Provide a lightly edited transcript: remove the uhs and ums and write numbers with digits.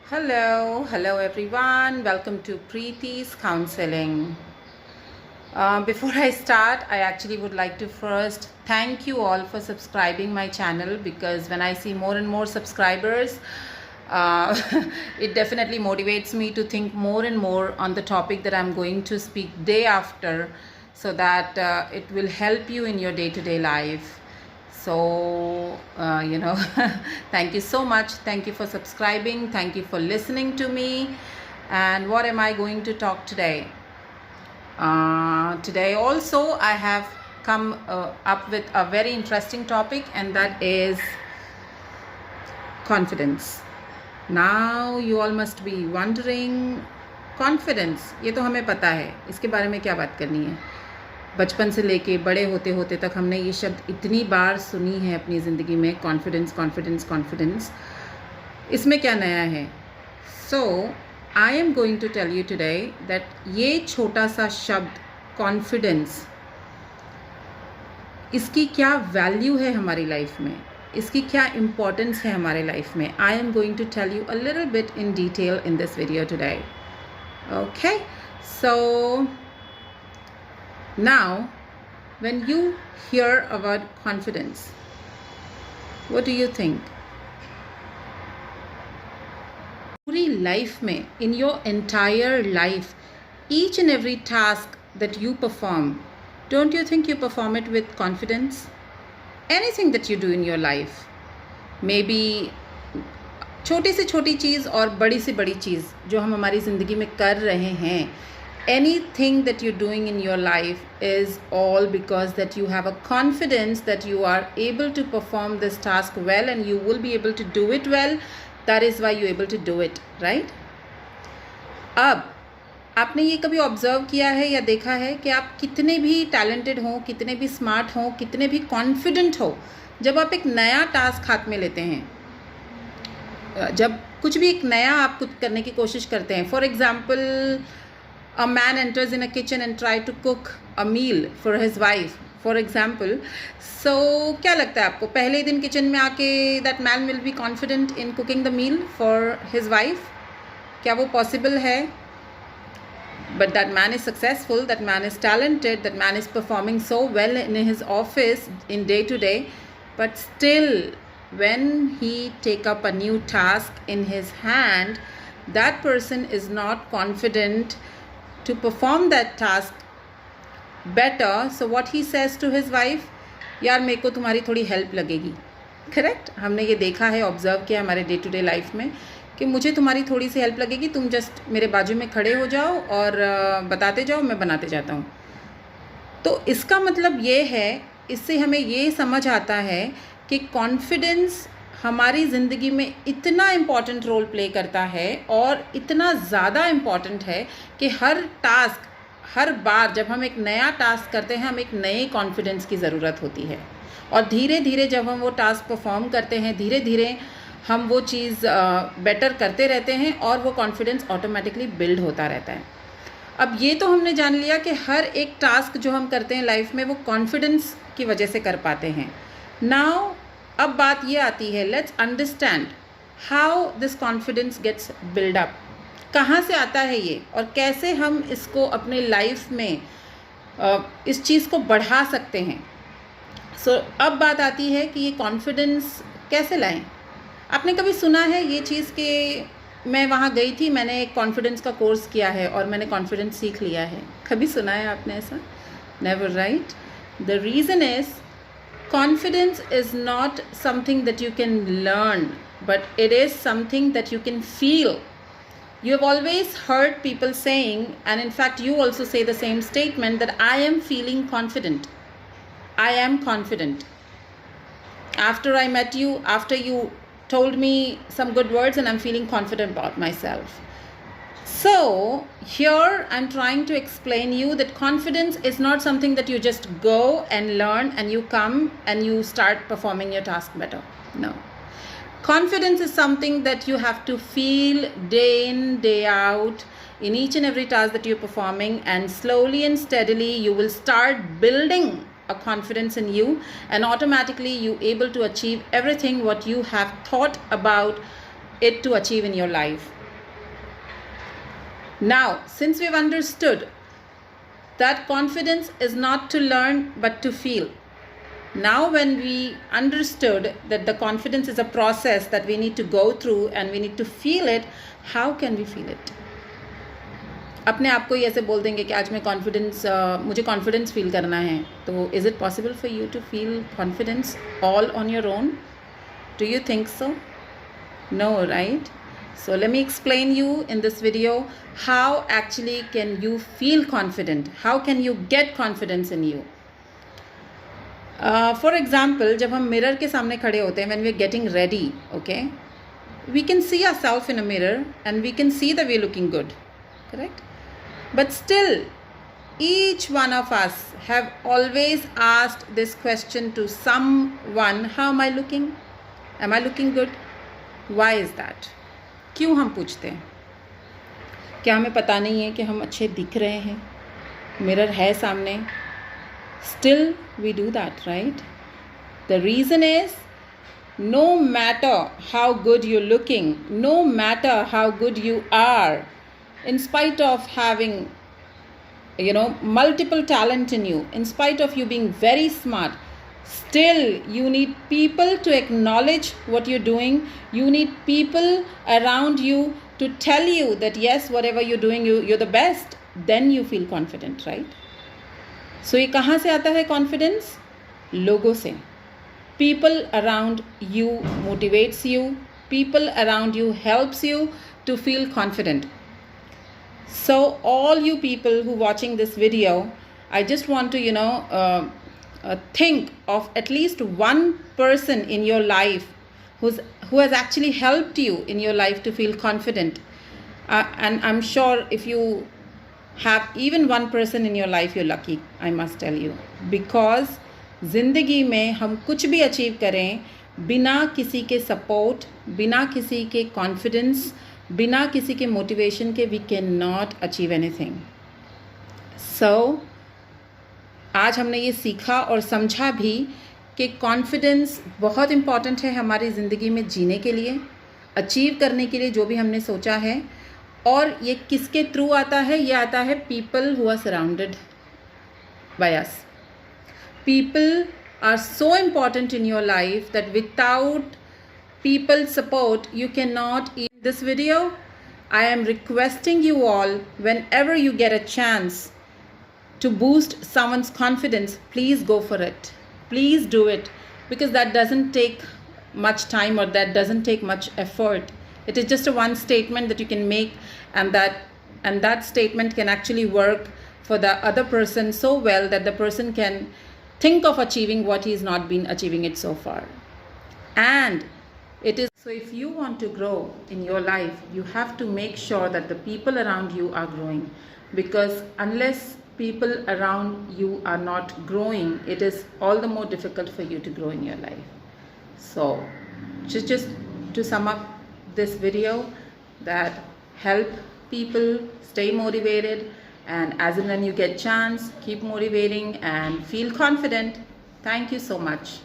Hello everyone. Welcome to Preeti's Counseling. Before I start, I actually would like to first thank you all for subscribing my channel, because when I see more and more subscribers, uh, it definitely motivates me to think more and more on the topic that I'm going to speak day after, so that it will help you in your day-to-day life. So, thank you so much. Thank you for subscribing. Thank you for listening to me. And what am I going to talk today? Today also I have come up with a very interesting topic, and that is confidence. Now you all must be wondering, confidence, ये तो हमें पता है, इसके बारे में क्या बात करनी है। बचपन से लेके बड़े होते होते तक हमने ये शब्द इतनी बार सुनी है अपनी ज़िंदगी में, कॉन्फिडेंस कॉन्फिडेंस कॉन्फिडेंस। इसमें क्या नया है? So I am going to tell you today that ये छोटा सा शब्द कॉन्फिडेंस, इसकी क्या वैल्यू है हमारी लाइफ में, इसकी क्या इम्पोर्टेंस है हमारे लाइफ में। I am going to tell you a little bit in detail in this video today. Okay, so now when you hear a word confidence, what do you think? पूरी life में, in your entire life, each and every task that you perform, don't you think you perform it with confidence? Anything that you do in your life, maybe छोटी से छोटी चीज़ और बड़ी से बड़ी चीज़ जो हम हमारी ज़िंदगी में कर रहे हैं, anything that you're doing in your life is all because that you have a confidence that you are able to perform this task well, and you will be able to do it well. That is why you're able to do it, right? अब आपने ये कभी observe किया है या देखा है कि आप कितने भी टैलेंटेड हों, कितने भी स्मार्ट हों, कितने भी कॉन्फिडेंट हो, जब आप एक नया टास्क हाथ में लेते हैं, जब कुछ भी एक नया आप कुछ करने की कोशिश करते हैं, for example a man enters in a kitchen and try to cook a meal for his wife, for example. So क्या लगता है आपको, पहले दिन किचन में आके that man will be confident in cooking the meal for his wife? क्या वो possible है? But that man is successful, that man is talented, that man is performing so well in his office in day to day, but still when he take up a new task in his hand, that person is not confident to perform that task better. So what he says to his wife, यार मेरे को तुम्हारी थोड़ी help लगेगी। Correct, हमने ये देखा है, ऑब्जर्व किया हमारे डे टू डे लाइफ में कि मुझे तुम्हारी थोड़ी सी हेल्प लगेगी, तुम जस्ट मेरे बाजू में खड़े हो जाओ और बताते जाओ, मैं बनाते जाता हूँ। तो इसका मतलब ये है, इससे हमें ये समझ आता है कि कॉन्फिडेंस हमारी ज़िंदगी में इतना इम्पॉर्टेंट रोल प्ले करता है, और इतना ज़्यादा इम्पॉर्टेंट है कि हर टास्क, हर बार जब हम एक नया टास्क करते हैं, हम एक नए कॉन्फिडेंस की ज़रूरत होती है। और धीरे धीरे जब हम वो टास्क परफॉर्म करते हैं, धीरे धीरे हम वो चीज़ बेटर करते रहते हैं, और वो कॉन्फिडेंस ऑटोमेटिकली बिल्ड होता रहता है। अब ये तो हमने जान लिया कि हर एक टास्क जो हम करते हैं लाइफ में, वो कॉन्फिडेंस की वजह से कर पाते हैं। नाउ अब बात ये आती है, let's understand how this confidence gets build up. कहाँ से आता है ये, और कैसे हम इसको अपने लाइफ में इस चीज़ को बढ़ा सकते हैं। सो अब बात आती है कि ये कॉन्फिडेंस कैसे लाएं। आपने कभी सुना है ये चीज़ कि मैं वहाँ गई थी, मैंने एक कॉन्फिडेंस का कोर्स किया है और मैंने कॉन्फिडेंस सीख लिया है? कभी सुना है आपने ऐसा? Never, right? The reason is, confidence is not something that you can learn, but it is something that you can feel. You have always heard people saying, and in fact you also say the same statement, that I am feeling confident. I am confident. After I met you, after you told me some good words, and I'm feeling confident about myself. So here I'm trying to explain you that confidence is not something that you just go and learn and you come and you start performing your task better. No. Confidence is something that you have to feel day in, day out, in each and every task that you're performing, and slowly and steadily you will start building a confidence in you, and automatically you able to achieve everything what you have thought about it to achieve in your life. Now, since we've understood that confidence is not to learn but to feel. Now, when we understood that the confidence is a process that we need to go through and we need to feel it, how can we feel it? अपने आप को ही ऐसे बोल देंगे कि आज मैं मुझे कॉन्फिडेंस फील करना है, तो is it possible for you to feel confidence all on your own? Do you think so? No, right? So let me explain you in this video how actually can you feel confident? How can you get confidence in you? For example, जब हम mirror के सामने खड़े होते हैं, when we are getting ready, okay, we can see ourselves in a mirror and we can see that we are looking good, correct? But still, each one of us have always asked this question to someone, how am I looking? Am I looking good? Why is that? क्यों हम पूछते हैं? क्या हमें पता नहीं है कि हम अच्छे दिख रहे हैं? मिरर है सामने. Still we do that, right? The reason is, no matter how good you're looking, no matter how good you are, in spite of having multiple talent in you, in spite of you being very smart, still you need people to acknowledge what you're doing. You need people around you to tell you that yes, whatever you're doing, you're the best. Then you feel confident, right? So ये कहाँ से आता है confidence? लोगों से. People around you motivates you. People around you helps you to feel confident. So all you people who watching this video, I just want to think of at least one person in your life who has actually helped you in your life to feel confident. And I'm sure if you have even one person in your life, you're lucky, I must tell you. Because ज़िंदगी में हम कुछ भी achieve करें बिना किसी के support, बिना किसी के कॉन्फिडेंस, बिना किसी के मोटिवेशन के we can not achieve anything. So आज हमने ये सीखा और समझा भी कि कॉन्फिडेंस बहुत इम्पॉर्टेंट है हमारी ज़िंदगी में जीने के लिए, अचीव करने के लिए जो भी हमने सोचा है. और ये किसके थ्रू आता है? ये आता है people who are surrounded by us. People are so important in your life that without people's support, you cannot. In this video, I am requesting you all, whenever you get a chance to boost someone's confidence, please go for it. Please do it, because that doesn't take much time or that doesn't take much effort. It is just a one statement that you can make, and that statement can actually work for the other person so well that the person can think of achieving what he's not been achieving it so far. And it is so, if you want to grow in your life, you have to make sure that the people around you are growing, because unless people around you are not growing, it is all the more difficult for you to grow in your life. So just to sum up this video, that help people stay motivated, and as and when you get chance, keep motivating and feel confident. Thank you so much.